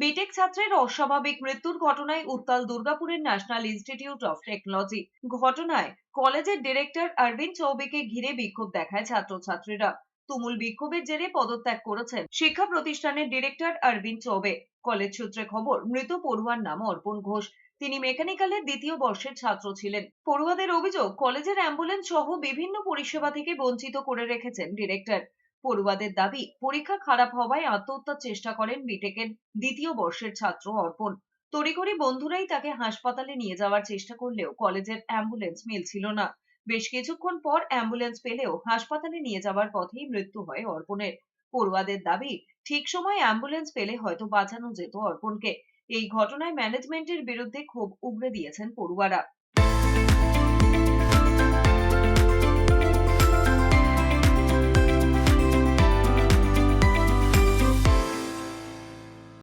B Tech ছাত্রের অস্বাভাবিক মৃত্যুর ঘটনায় উত্তাল দুর্গাপুরের ন্যাশনাল ইনস্টিটিউট অফ টেকনোলজি। ঘটনায় কলেজের ডিরেক্টর অরবিন্দ চৌবেকে ঘিরে বিক্ষোভ দেখায় ছাত্রছাত্রীরা। তুমুল বিক্ষোভের জেরে পদত্যাগ করেছেন শিক্ষা প্রতিষ্ঠানের ডিরেক্টর অরবিন্দ চৌবে। কলেজ সূত্রে খবর, মৃত পড়ুয়ার নাম অর্পণ ঘোষ। তিনি মেকানিক্যালের দ্বিতীয় বর্ষের ছাত্র ছিলেন। পড়ুয়াদের অভিযোগ, কলেজের অ্যাম্বুলেন্স সহ বিভিন্ন পরিষেবা থেকে বঞ্চিত করে রেখেছেন ডিরেক্টর। পড়ুয়াদের দাবি, পরীক্ষা খারাপ হওয়ায় আত্মহত্যার চেষ্টা করেন বিটেকের দ্বিতীয় বর্ষের ছাত্র অর্পণ। তড়িঘড়ি বন্ধুরাই তাকে হাসপাতালে নিয়ে যাওয়ার চেষ্টা করলেও কলেজের অ্যাম্বুলেন্স মিলছিল না। বেশ কিছুক্ষণ পর অ্যাম্বুলেন্স পেলেও হাসপাতালে নিয়ে যাওয়ার পথেই মৃত্যু হয় অর্পণের। পড়ুয়াদের দাবি, ঠিক সময় অ্যাম্বুলেন্স পেলে হয়তো বাঁচানো যেত অর্পণকে। এই ঘটনায় ম্যানেজমেন্টের বিরুদ্ধে ক্ষোভ উগরে দিয়েছেন পড়ুয়ারা।